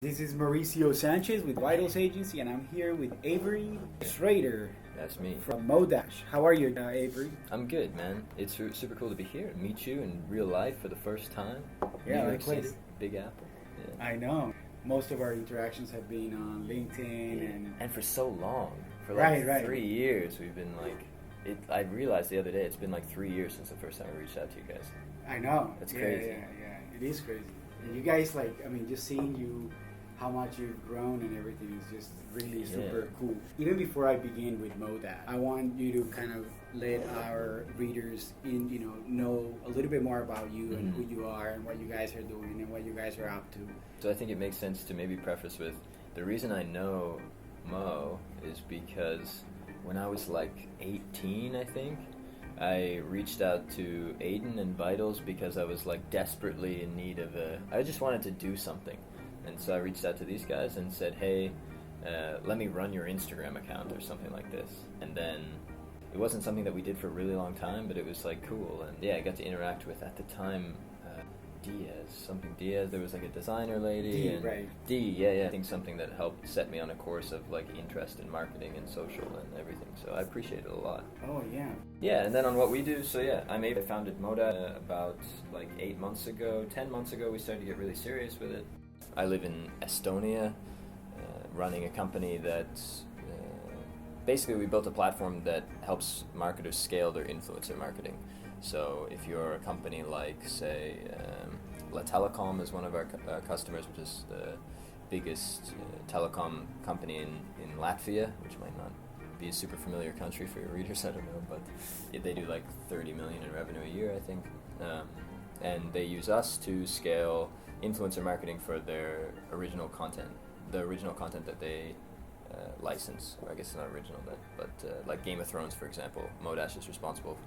This is Mauricio Sanchez with Vitals Agency, and I'm here with Avery Schrader That's me. from Modash. How are you, Avery? I'm good, man. It's super cool to be here and meet you in real life for the first time. Yeah, New York likewise. City, Big Apple. Yeah. I know. Most of our interactions have been on LinkedIn And for so long, for Right. 3 years, we've been I realized the other day it's been like 3 years since the first time I reached out to you guys. I know. That's Yeah, crazy. Yeah. It is crazy. And you guys, just seeing you, how much you've grown and everything is just really super cool. Even before I begin with Modash, I want you to kind of let our readers know a little bit more about you and who you are and what you guys are doing and what you guys are up to. So I think it makes sense to maybe preface with the reason I know Mo is because when I was like 18, I think, I reached out to Aiden and Vitals because I was like desperately in need of I just wanted to do something. And so I reached out to these guys and said, hey, let me run your Instagram account or something like this. And then it wasn't something that we did for a really long time, but it was like cool. And yeah, I got to interact with, at the time, Diaz. There was like a designer lady. Yeah. I think something that helped set me on a course of like interest in marketing and social and everything. So I appreciate it a lot. Oh, yeah. Yeah, and then on what we do, so yeah, I founded Moda about like 8 months ago. 10 months ago, we started to get really serious with it. I live in Estonia, running a company that basically we built a platform that helps marketers scale their influencer marketing. So if you're a company like, say, La Telecom is one of our customers, which is the biggest telecom company in Latvia, which might not be a super familiar country for your readers, I don't know, but they do like 30 million in revenue a year, I think. And they use us to scale influencer marketing for their original content, the original content that they license, or I guess it's not original then, but like Game of Thrones, for example, Modash is responsible.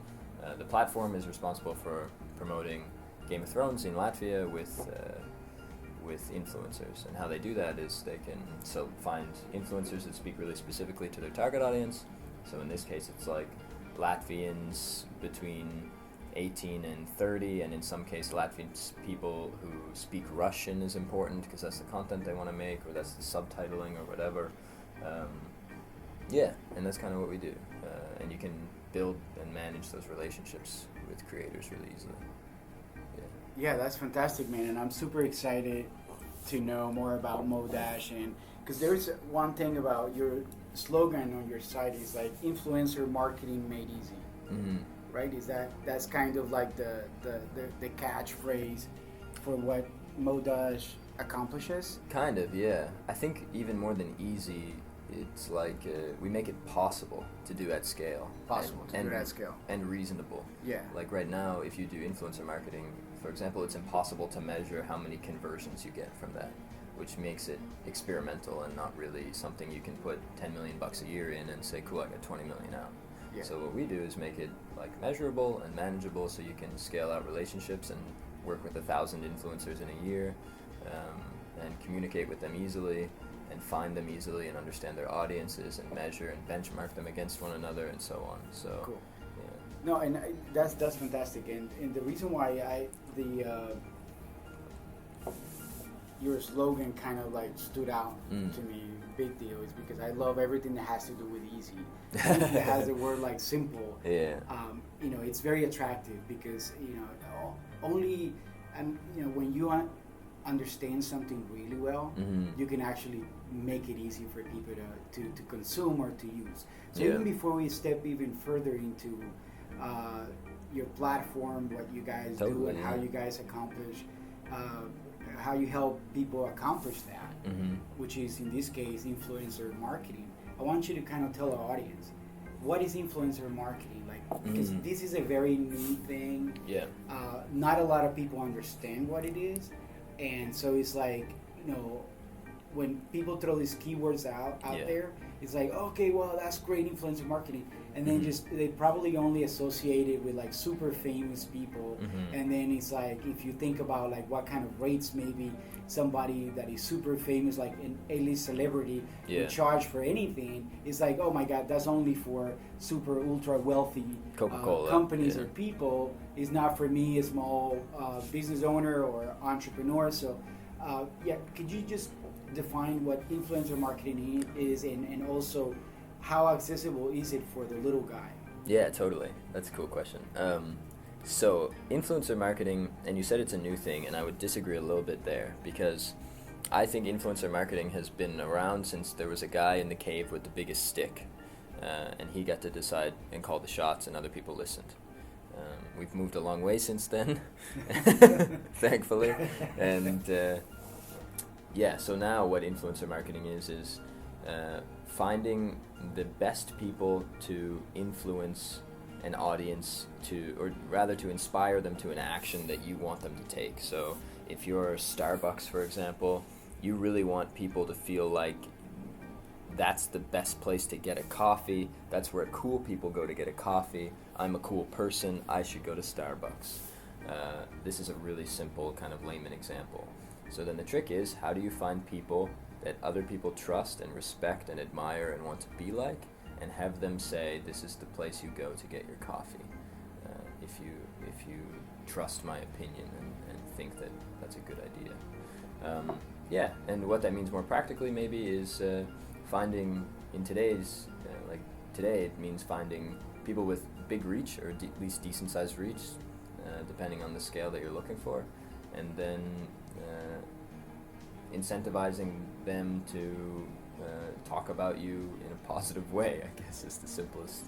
The platform is responsible for promoting Game of Thrones in Latvia with influencers, and how they do that is they can find influencers that speak really specifically to their target audience. So in this case, it's like Latvians between 18 and 30, and in some case Latvian people who speak Russian is important because that's the content they want to make, or that's the subtitling or whatever. And that's kind of what we do, and you can build and manage those relationships with creators really easily. Yeah, that's fantastic, man, and I'm super excited to know more about Modash, and because there's one thing about your slogan on your site is like influencer marketing made easy. Mm-hmm. Right? That's kind of like the catchphrase for what Modash accomplishes? Kind of, yeah. I think even more than easy, it's like we make it possible to do at scale. Do at scale. And reasonable. Yeah. Like right now, if you do influencer marketing, for example, it's impossible to measure how many conversions you get from that, which makes it experimental and not really something you can put $10 million a year in and say, cool, I got 20 million out. Yeah. So what we do is make it like measurable and manageable, so you can scale out relationships and work with 1,000 influencers in a year, and communicate with them easily, and find them easily, and understand their audiences, and measure and benchmark them against one another, and so on. So cool. Yeah. No, and that's fantastic, and the reason why your slogan kind of like stood out to me, big deal, is because I love everything that has to do with easy. Anything that has the word like simple. Yeah. It's very attractive because only, and when you understand something really well, you can actually make it easy for people to consume or to use. So even before we step even further into your platform, what you guys do and how you guys accomplish, how you help people accomplish that, which is in this case influencer marketing. I want you to kind of tell our audience, what is influencer marketing? Like, because this is a very new thing. Yeah. Not a lot of people understand what it is, and so it's like, when people throw these keywords out there, it's like, okay, well, that's great influencer marketing, and then they probably only associate it with like super famous people, and then it's like, if you think about like what kind of rates maybe somebody that is super famous, like an A-list celebrity, would charge for anything, it's like, oh my God, that's only for super ultra wealthy Coca-Cola companies or people. It's not for me, a small business owner or entrepreneur. So could you just define what influencer marketing is, and also how accessible is it for the little guy? Yeah, totally. That's a cool question. So influencer marketing, and you said it's a new thing, and I would disagree a little bit there, because I think influencer marketing has been around since there was a guy in the cave with the biggest stick, and he got to decide and call the shots, and other people listened. We've moved a long way since then, thankfully, and so now what influencer marketing is finding the best people to influence an audience or rather to inspire them to an action that you want them to take. So if you're Starbucks, for example, you really want people to feel like that's the best place to get a coffee. That's where cool people go to get a coffee. I'm a cool person. I should go to Starbucks. This is a really simple kind of layman example. So then the trick is, how do you find people that other people trust and respect and admire and want to be like, and have them say, this is the place you go to get your coffee, if you trust my opinion and think that that's a good idea. And what that means more practically maybe is finding, in today's, today it means finding people with big reach, or at least decent sized reach, depending on the scale that you're looking for, and then incentivizing them to talk about you in a positive way, I guess, is the simplest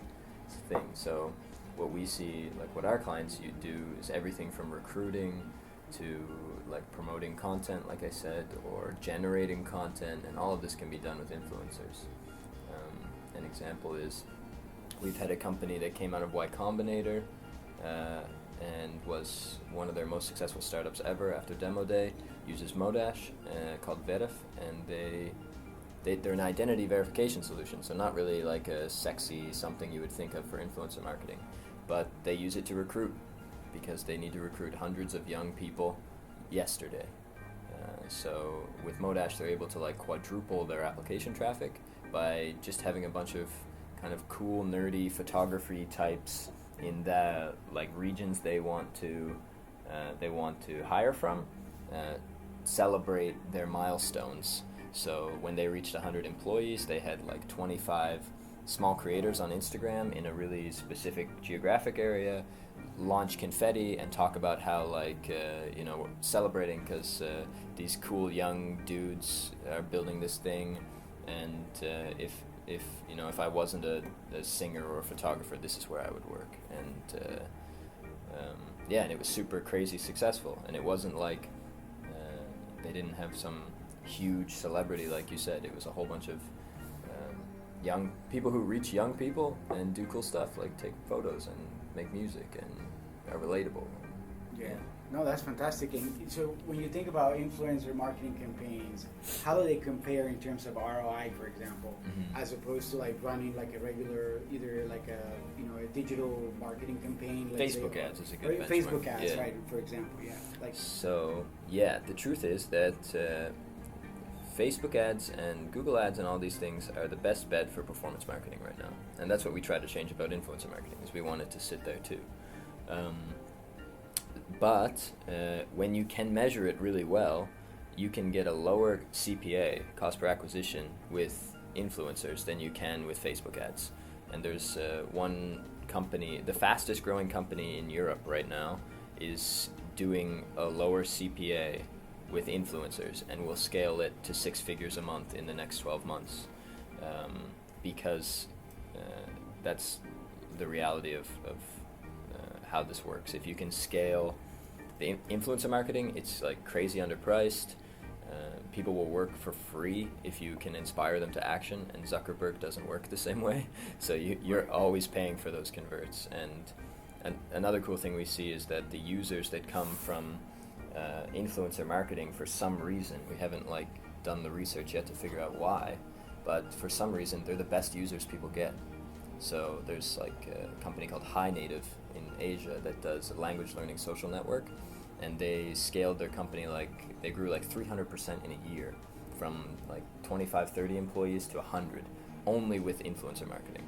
thing. So what we see, like what our clients do, is everything from recruiting to like promoting content, like I said, or generating content, and all of this can be done with influencers. An example is, we've had a company that came out of Y Combinator and was one of their most successful startups ever after Demo Day, uses Modash, called Verif, and they're an identity verification solution, so not really like a sexy something you would think of for influencer marketing, but they use it to recruit, because they need to recruit hundreds of young people yesterday. So with Modash, they're able to like quadruple their application traffic by just having a bunch of kind of cool, nerdy photography types in the like regions they want to hire from, celebrate their milestones. So when they reached 100 employees, they had like 25 small creators on Instagram in a really specific geographic area, launch confetti and talk about how we're celebrating because these cool young dudes are building this thing, and if I wasn't a singer or a photographer, this is where I would work. And and it was super crazy successful, and it wasn't like they didn't have some huge celebrity like you said. It was a whole bunch of young people who reach young people and do cool stuff, like take photos and make music and are relatable. Yeah. No, that's fantastic. And so when you think about influencer marketing campaigns, how do they compare in terms of ROI, for example, as opposed to like running like a regular, either like a digital marketing campaign? Facebook ads is a good benchmark. Facebook ads, right? For example, the truth is that Facebook ads and Google ads and all these things are the best bet for performance marketing right now, and that's what we try to change about influencer marketing. Is we want it to sit there too. But when you can measure it really well, you can get a lower CPA, cost per acquisition, with influencers than you can with Facebook ads. And there's one company, the fastest growing company in Europe right now, is doing a lower CPA with influencers, and will scale it to 6 figures a month in the next 12 months, because that's the reality of how this works. If you can scale the influencer marketing, it's like crazy underpriced. People will work for free if you can inspire them to action, and Zuckerberg doesn't work the same way. So you're always paying for those converts. And another cool thing we see is that the users that come from influencer marketing, for some reason, we haven't done the research yet to figure out why, but for some reason they're the best users people get. So there's a company called Hi Native in Asia that does a language learning social network, and they scaled their company, they grew 300% in a year, from 25, 30 employees to 100, only with influencer marketing.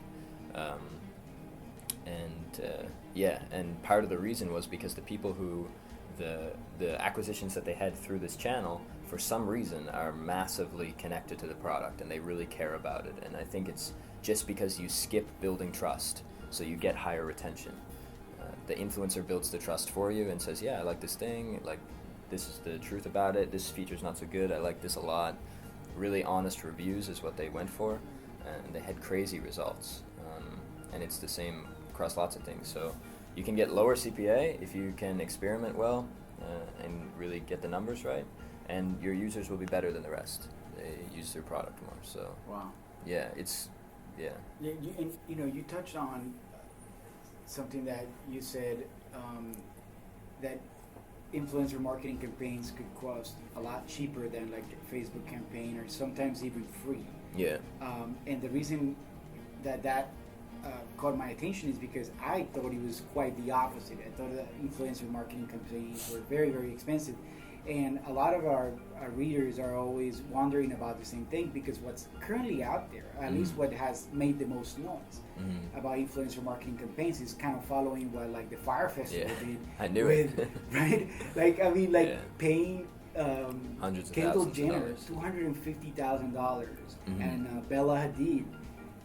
And part of the reason was because the people who the acquisitions that they had through this channel for some reason are massively connected to the product and they really care about it. And I think it's just because you skip building trust, so you get higher retention. The influencer builds the trust for you and says, yeah, I like this thing, like this is the truth about it, this feature's not so good, I like this a lot. Really honest reviews is what they went for, and they had crazy results. And it's the same across lots of things. So you can get lower CPA if you can experiment well and really get the numbers right, and your users will be better than the rest. They use their product more. So wow. Yeah, it's yeah. You touched on something that you said, that influencer marketing campaigns could cost a lot cheaper than like a Facebook campaign, or sometimes even free. Yeah. And the reason that caught my attention is because I thought it was quite the opposite. I thought that influencer marketing campaigns were very, very expensive. And a lot of our readers are always wondering about the same thing, because what's currently out there, at least what has made the most noise about influencer marketing campaigns, is kind of following what like the Fire Festival did. I knew it. Right? Like, I mean, like paying hundreds of Kendall thousands Jenner of dollars. $250,000 and Bella Hadid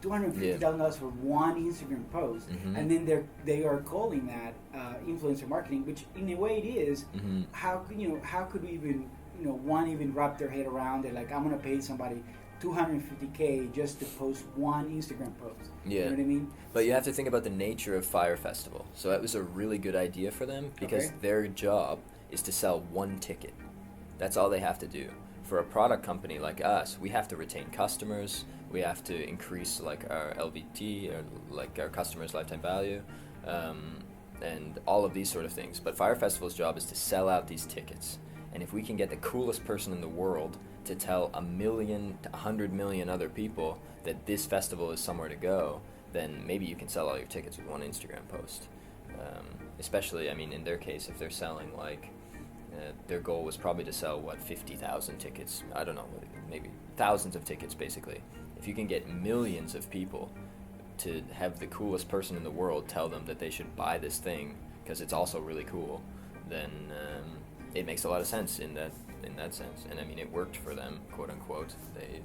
$250,000 for one Instagram post, and then they are calling that influencer marketing, which in a way it is. How could even one even wrap their head around it? Like, I'm gonna pay somebody $250K just to post one Instagram post. Yeah. You know what I mean? But you have to think about the nature of Fire Festival. So that was a really good idea for them, because their job is to sell one ticket. That's all they have to do. For a product company like us, we have to retain customers. We have to increase like our LVT, or like our customers' lifetime value, and all of these sort of things. But Fire Festival's job is to sell out these tickets. And if we can get the coolest person in the world to tell 1 million to 100 million other people that this festival is somewhere to go, then maybe you can sell all your tickets with one Instagram post. Especially, I mean, in their case, if they're selling like, their goal was probably to sell 50,000 tickets. I don't know, maybe thousands of tickets basically. If you can get millions of people to have the coolest person in the world tell them that they should buy this thing because it's also really cool, then it makes a lot of sense in that sense. And I mean, it worked for them, quote unquote. They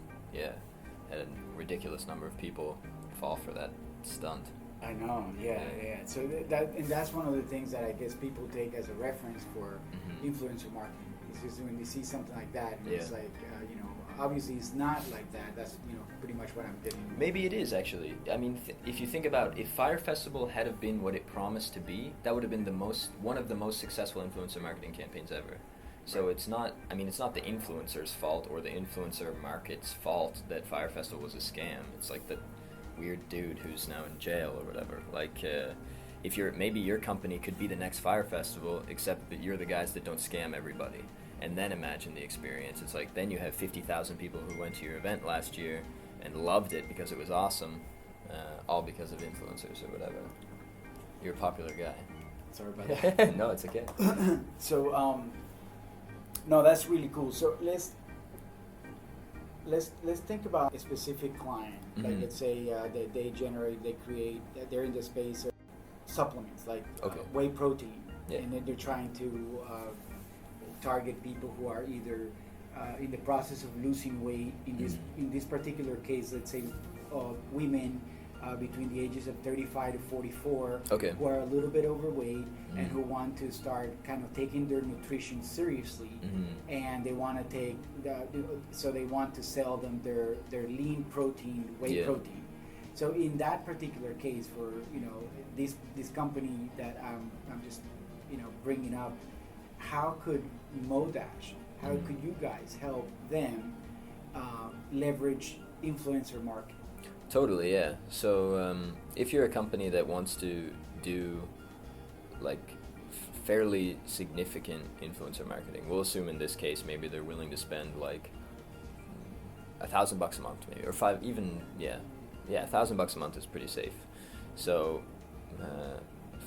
had a ridiculous number of people fall for that stunt. I know, yeah. So that's one of the things that I guess people take as a reference for influencer marketing. It's just when they see something like that, and it's like, obviously it's not like that. That's pretty much what I'm getting. Maybe it is actually. I mean, if you think about, if Fire Festival had have been what it promised to be, that would have been one of the most successful influencer marketing campaigns ever. So it's not the influencer's fault or the influencer market's fault that Fire Festival was a scam. It's like the weird dude who's now in jail or whatever. Like, if maybe your company could be the next Fire Festival, except that you're the guys that don't scam everybody. And then imagine the experience. It's like, then you have 50,000 people who went to your event last year and loved it because it was awesome, all because of influencers or whatever. You're a popular guy. Sorry about that. No, it's okay. So, no, that's really cool. So let's think about a specific client. Like, let's say they're in the space of supplements, like whey protein, and then they're trying to target people who are either in the process of losing weight. In this particular case, let's say women between the ages of 35 to 44 who are a little bit overweight and who want to start kind of taking their nutrition seriously, and they want to they want to sell them their lean protein, whey protein. So in that particular case, for this company that I'm just bringing up, how could Modash, how could you guys help them leverage influencer marketing? Totally, yeah. So if you're a company that wants to do like fairly significant influencer marketing, we'll assume in this case maybe they're willing to spend like $1,000 a month, maybe, or $1,000 a month is pretty safe. So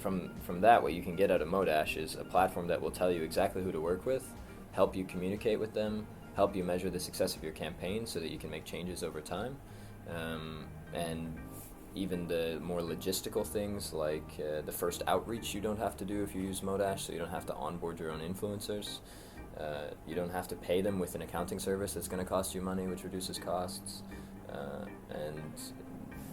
from that, what you can get out of Modash is a platform that will tell you exactly who to work with, help you communicate with them, help you measure the success of your campaign so that you can make changes over time. And even the more logistical things like the first outreach you don't have to do if you use Modash, so you don't have to onboard your own influencers. You don't have to pay them with an accounting service that's going to cost you money, which reduces costs. And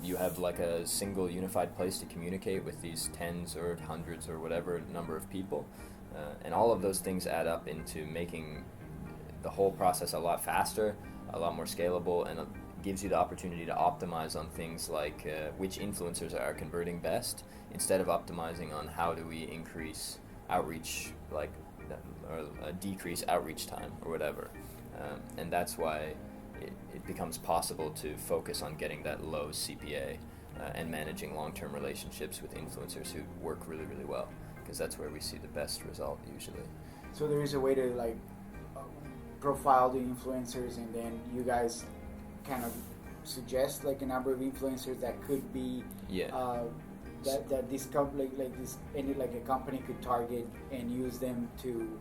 you have like a single unified place to communicate with these tens or hundreds or whatever number of people. And all of those things add up into making the whole process a lot faster, a lot more scalable, and gives you the opportunity to optimize on things like which influencers are converting best, instead of optimizing on how do we increase outreach, like, or decrease outreach time or whatever. And that's why it becomes possible to focus on getting that low CPA and managing long-term relationships with influencers who work really, really well, because that's where we see the best result usually. So there is a way to like profile the influencers, and then you guys kind of suggest like a number of influencers that could be that this like a company could target and use them to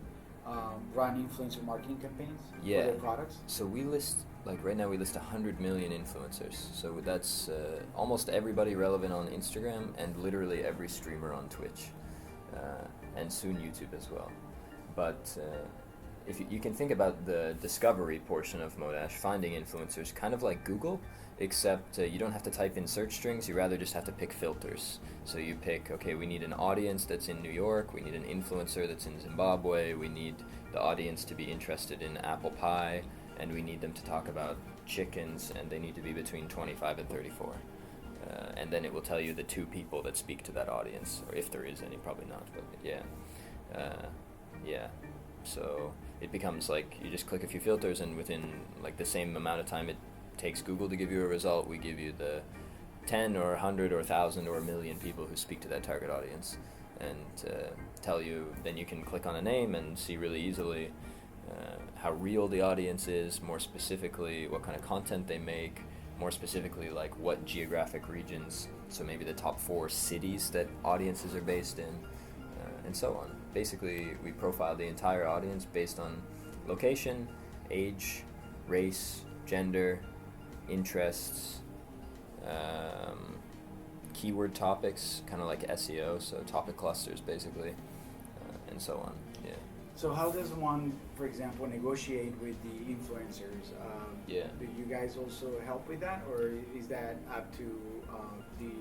run influencer marketing campaigns for their products. So we list, like right now we list 100 million influencers. So that's almost everybody relevant on Instagram and literally every streamer on Twitch, and soon YouTube as well. But if you can think about the discovery portion of Modash, finding influencers, kind of like Google, except you don't have to type in search strings, you rather just have to pick filters. So you pick, okay, we need an audience that's in New York, we need an influencer that's in Zimbabwe, we need the audience to be interested in apple pie, and we need them to talk about chickens, and they need to be between 25 and 34. And then it will tell you the 2 people that speak to that audience, or if there is any, probably not, but yeah. So it becomes like you just click a few filters, and within like the same amount of time it takes Google to give you a result, we give you the 10 or 100 or 1,000 or 1,000,000 people who speak to that target audience, and tell you, then you can click on a name and see really easily how real the audience is, more specifically what kind of content they make, more specifically like what geographic regions, so maybe the top 4 cities that audiences are based in, and so on. Basically, we profile the entire audience based on location, age, race, gender, interests, keyword topics, kind of like SEO, so topic clusters basically, and so on. Yeah. So how does one, for example, negotiate with the influencers? Do you guys also help with that, or is that up to the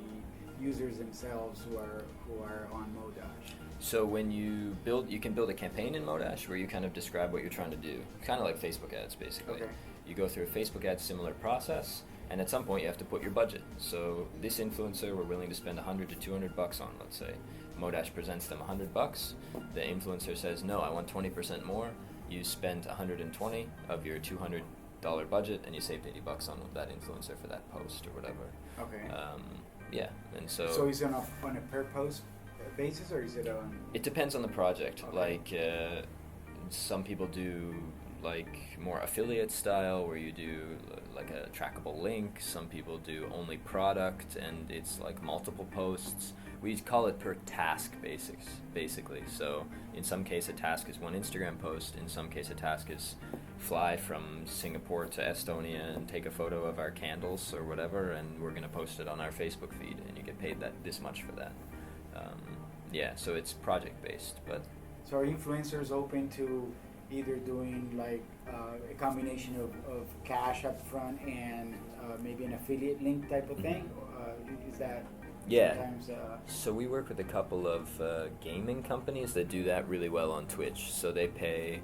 users themselves who are on Modash? So when you can build a campaign in Modash where you kind of describe what you're trying to do, kind of like Facebook ads basically. Okay. You go through a Facebook ad similar process, and at some point you have to put your budget. So this influencer we're willing to spend $100 to $200 on, let's say. Modash presents them $100. The influencer says, no, I want 20% more. You spend $120 of your $200 budget, and you saved $80 on that influencer for that post or whatever. Okay. And so. So is it on a per post basis, or is it on? It depends on the project. Okay. Like some people do like more affiliate style where you do like a trackable link. Some people do only product and it's like multiple posts. We call it per task basically. So in some case a task is one Instagram post, in some case a task is fly from Singapore to Estonia and take a photo of our candles or whatever, and we're going to post it on our Facebook feed, and you get paid this much for that. So it's project based. But so are influencers open to either doing like a combination of cash up front and maybe an affiliate link type of thing? Is that sometimes? So we work with a couple of gaming companies that do that really well on Twitch. So they pay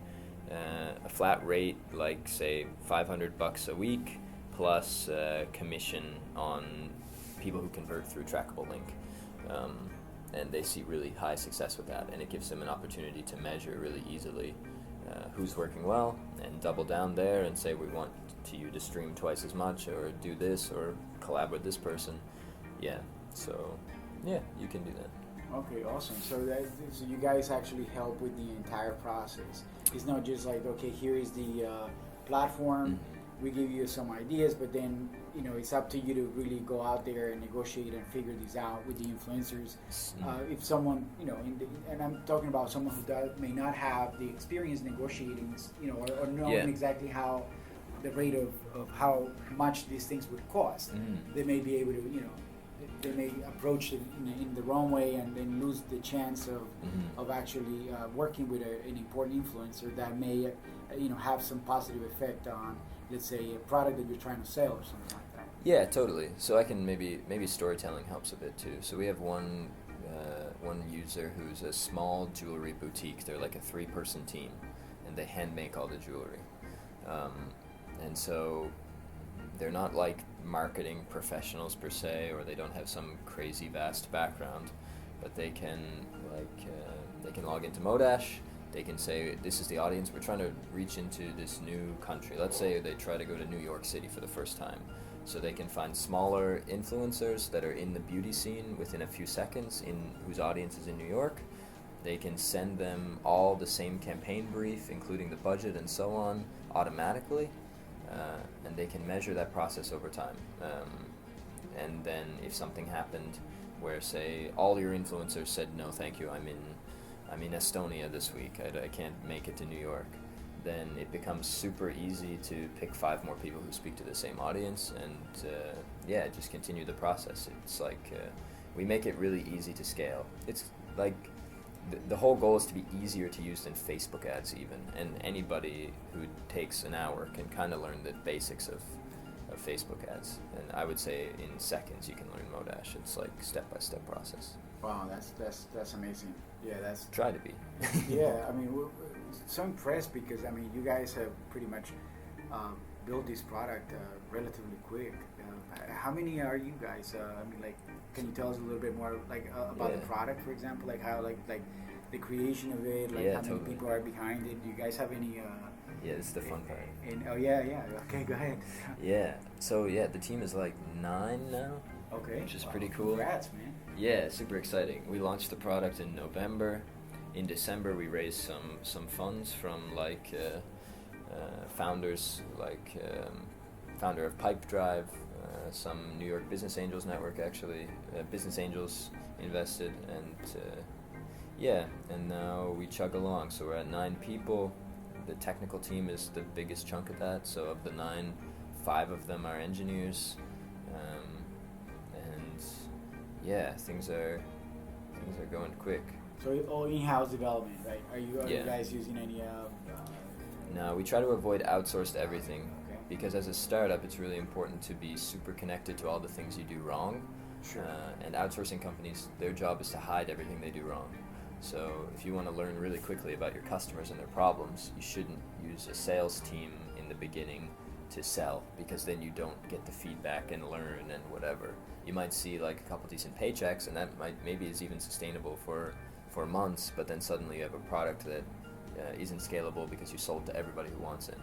a flat rate, like say $500 a week, plus commission on people who convert through trackable link. And they see really high success with that, and it gives them an opportunity to measure really easily who's working well and double down there and say, we want you to stream twice as much or do this or collab with this person. So you can do that. Okay, awesome. So you guys actually help with the entire process. It's not just like, okay, here is the platform, we give you some ideas, but then it's up to you to really go out there and negotiate and figure these out with the influencers. If someone, and I'm talking about someone who may not have the experience negotiating, or knowing exactly how the rate of how much these things would cost, they may be able to, they may approach it in the wrong way and then lose the chance of actually working with an important influencer that may have some positive effect on, let's say, a product that you're trying to sell or something like that. Yeah, totally. So I can maybe storytelling helps a bit too. So we have one user who's a small jewelry boutique. They're like a 3-person team, and they hand make all the jewelry. And so they're not like marketing professionals per se, or they don't have some crazy vast background, but they can log into Modash. They can say, this is the audience, we're trying to reach into this new country. Let's say they try to go to New York City for the first time. So they can find smaller influencers that are in the beauty scene within a few seconds, whose audience is in New York. They can send them all the same campaign brief, including the budget and so on, automatically. And they can measure that process over time. And then if something happened where, say, all your influencers said, no, thank you, I'm in Estonia this week, I can't make it to New York, then it becomes super easy to pick 5 more people who speak to the same audience and just continue the process. It's like we make it really easy to scale. It's like the whole goal is to be easier to use than Facebook ads even, and anybody who takes an hour can kind of learn the basics of Facebook ads, and I would say in seconds you can learn Modash. It's like step-by-step process. Wow, that's amazing. Yeah, that's... Try to be. Yeah, I mean, we're so impressed because, I mean, you guys have pretty much built this product relatively quick. How many are you guys? I mean, like, can you tell us a little bit more, like, about the product, for example? Like, how, like the creation of it, like, how many people are behind it? Do you guys have any... Yeah, this is the fun part. Yeah. Okay, go ahead. Yeah. So, the team is like 9 now. Okay. Which is pretty cool. Congrats, man. Yeah, super exciting. We launched the product in November. In December, we raised some funds from like founders, like founder of Pipe Drive, some New York Business Angels network actually. Business Angels invested, and now we chug along. So we're at 9 people. The technical team is the biggest chunk of that. So of the 9, 5 of them are engineers. Things are going quick. So all in-house development, right? Are you guys using any? No, we try to avoid outsourced everything because as a startup, it's really important to be super connected to all the things you do wrong. Sure. And outsourcing companies, their job is to hide everything they do wrong. So if you want to learn really quickly about your customers and their problems, you shouldn't use a sales team in the beginning to sell, because then you don't get the feedback and learn and whatever. You might see like a couple decent paychecks, and that maybe is even sustainable for months, but then suddenly you have a product that isn't scalable because you sold to everybody who wants it.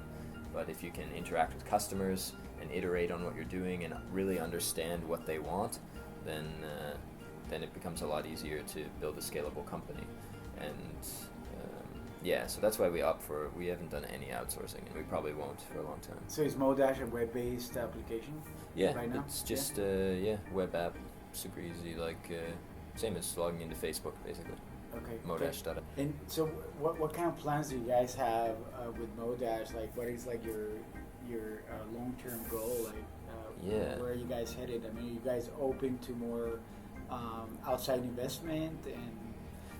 But if you can interact with customers and iterate on what you're doing and really understand what they want, then it becomes a lot easier to build a scalable company. And so that's why we haven't done any outsourcing, and we probably won't for a long time. So is Modash a web-based application? Yeah, right now? It's just web app, super easy, like same as logging into Facebook basically. Okay. Modash. And so what kind of plans do you guys have with Modash? Like, what is like your long-term goal? Like, where are you guys headed? I mean, are you guys open to more outside investment? And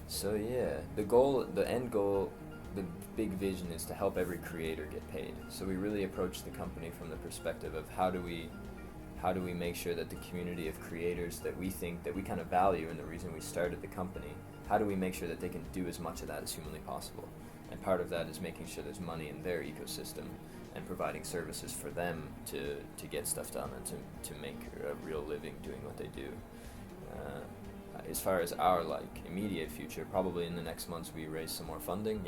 so the end goal, the big vision is to help every creator get paid. So we really approach the company from the perspective of how do we make sure that the community of creators that we think that we kind of value and the reason we started the company, how do we make sure that they can do as much of that as humanly possible? And part of that is making sure there's money in their ecosystem and providing services for them to get stuff done and to make a real living doing what they do. As far as our like immediate future, probably in the next months we raise some more funding,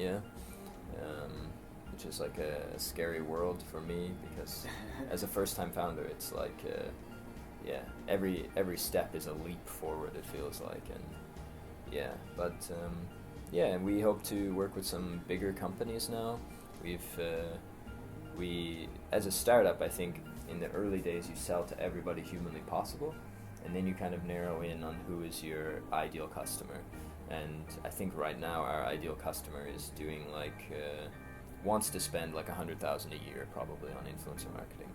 which is like a scary world for me because as a first-time founder, it's like every step is a leap forward. It feels like, and we hope to work with some bigger companies now. We as a startup, I think in the early days you sell to everybody humanly possible. And then you kind of narrow in on who is your ideal customer. And I think right now our ideal customer is doing like, wants to spend like $100,000 a year probably on influencer marketing.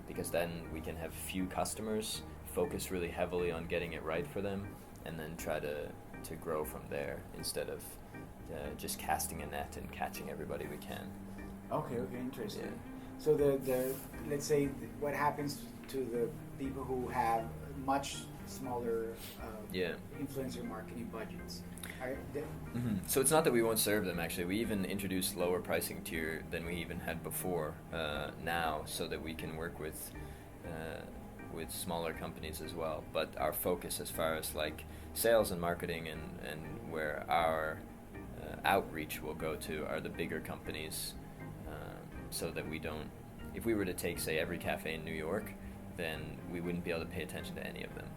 Because then we can have few customers, focus really heavily on getting it right for them, and then try to grow from there instead of just casting a net and catching everybody we can. Okay, interesting. Yeah. So the let's say what happens to the people who have much smaller influencer marketing budgets? So it's not that we won't serve them, actually. We even introduced lower pricing tier than we even had before now, so that we can work with smaller companies as well. But our focus as far as like sales and marketing and where our outreach will go to are the bigger companies, so that we don't, if we were to take, say, every cafe in New York, then we wouldn't be able to pay attention to any of them,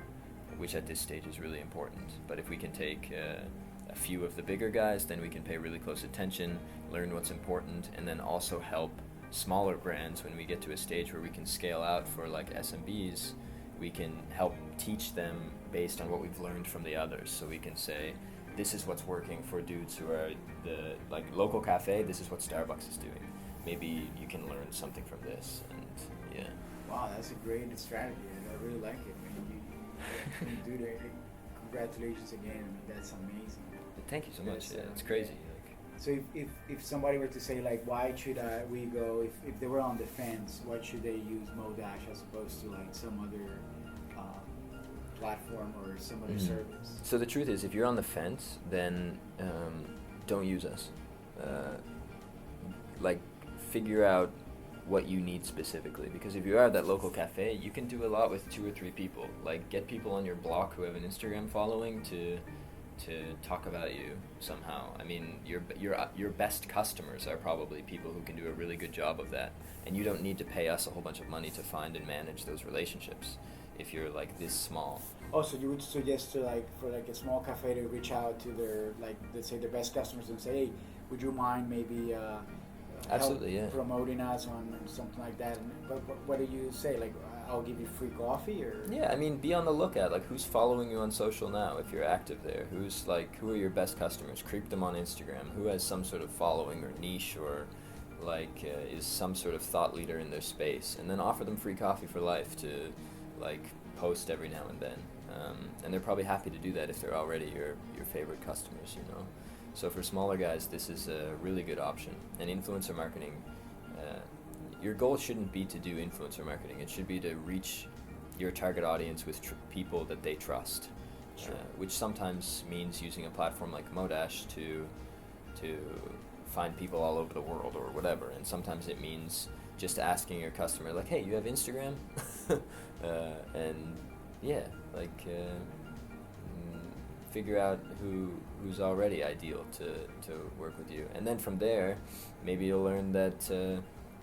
which at this stage is really important. But if we can take a few of the bigger guys, then we can pay really close attention, learn what's important, and then also help smaller brands when we get to a stage where we can scale out for like SMBs. We can help teach them based on what we've learned from the others. So we can say, this is what's working for dudes who are the like local cafe, this is what Starbucks is doing. Maybe you can learn something from this, and yeah. Wow, that's a great strategy. I really like it. I mean, you do that. Congratulations again. I mean, that's amazing. Thank you so much. Yeah, it's crazy. So if somebody were to say like, why should we go, if they were on the fence, what should they use Modash as opposed to like some other platform or some other service? So the truth is, if you're on the fence, then don't use us. Like, figure out what you need specifically, because if you are that local cafe, you can do a lot with 2 or 3 people. Like, get people on your block who have an Instagram following to talk about you somehow. I mean, your best customers are probably people who can do a really good job of that, and you don't need to pay us a whole bunch of money to find and manage those relationships if you're like this small. Oh, so you would suggest to for a small cafe to reach out to their, like, let's say, their best customers and say, hey, would you mind maybe absolutely, yeah, promoting us on something like that? And what do you say? Like, I'll give you free coffee, or? Yeah, I mean, be on the lookout. Like, who's following you on social now if you're active there? Who are your best customers? Creep them on Instagram. Who has some sort of following or niche, or like is some sort of thought leader in their space, and then offer them free coffee for life to like post every now and then. And they're probably happy to do that if they're already your favorite customers, you know. So for smaller guys, this is a really good option. And influencer marketing, your goal shouldn't be to do influencer marketing. It should be to reach your target audience with people that they trust, sure. Which sometimes means using a platform like Modash to find people all over the world or whatever. And sometimes it means just asking your customer, like, hey, you have Instagram? And yeah, like figure out who's already ideal to work with you. And then from there, maybe you'll learn that,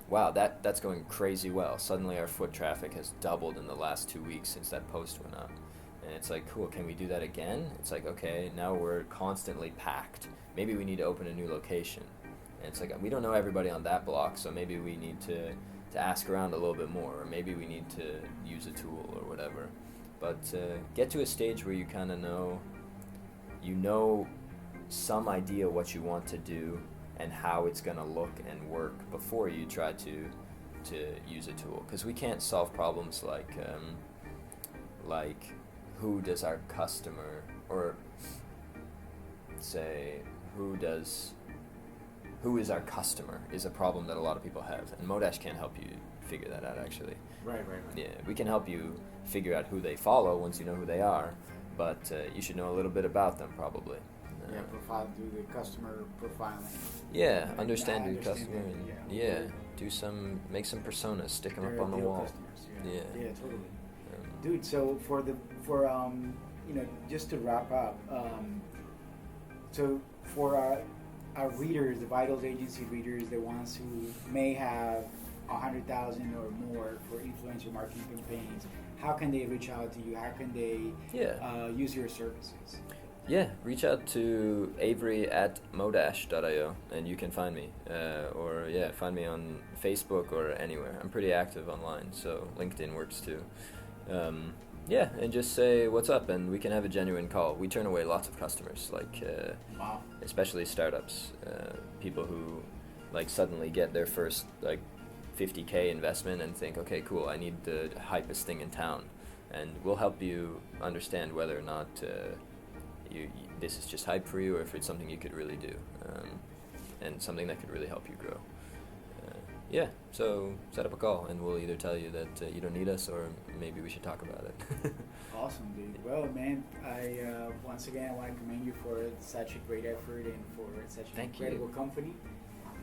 wow, that's going crazy well. Suddenly our foot traffic has doubled in the last 2 weeks since that post went up. And it's like, cool, can we do that again? It's like, okay, now we're constantly packed. Maybe we need to open a new location. And it's like, we don't know everybody on that block, so maybe we need to ask around a little bit more, or maybe we need to use a tool or whatever. But get to a stage where you kind of know some idea what you want to do and how it's going to look and work before you try to use a tool. Because we can't solve problems like who does our customer, or say who is our customer is a problem that a lot of people have, and Modash can't help you figure that out, actually. Right. Yeah, we can help you figure out who they follow once you know who they are, but you should know a little bit about them, probably. Do the customer profiling. Yeah, understand your customer. Make some personas, stick them up on the wall. Yeah, totally. Dude, so for just to wrap up, so for our readers, the Vitals Agency readers, the ones who may have 100,000 or more for influencer marketing campaigns, how can they reach out to you? How can they use your services? Yeah, reach out to Avery at modash.io and you can find me. Or find me on Facebook or anywhere. I'm pretty active online, so LinkedIn works too. And just say what's up, and we can have a genuine call. We turn away lots of customers, wow. Especially startups, people who suddenly get their first $50K investment and think, okay, cool, I need the hypest thing in town. and we'll help you understand whether or not this is just hype for you, or if it's something you could really do, and something that could really help you grow. Yeah, so set up a call, and we'll either tell you that you don't need us, or maybe we should talk about it. Awesome, dude. Well, man, I once again I want to commend you for such a great effort and for such an incredible company.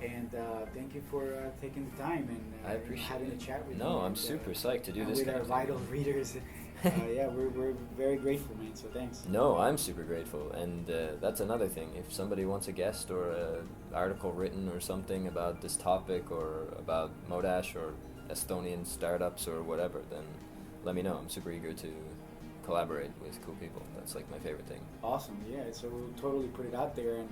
And thank you for taking the time and having a chat with me. No, I'm super psyched to do this. With our vital readers. Yeah, we're very grateful, man. So thanks. No, I'm super grateful, and that's another thing. If somebody wants a guest or an article written or something about this topic or about Modash or Estonian startups or whatever, then let me know. I'm super eager to collaborate with cool people. That's like my favorite thing. Awesome. Yeah. So we'll totally put it out there and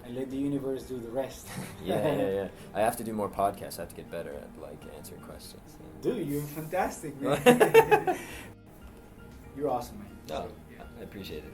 and let the universe do the rest. yeah. I have to do more podcasts. I have to get better at like answering questions. Dude, you're fantastic, man. You're awesome, man. No, I appreciate it.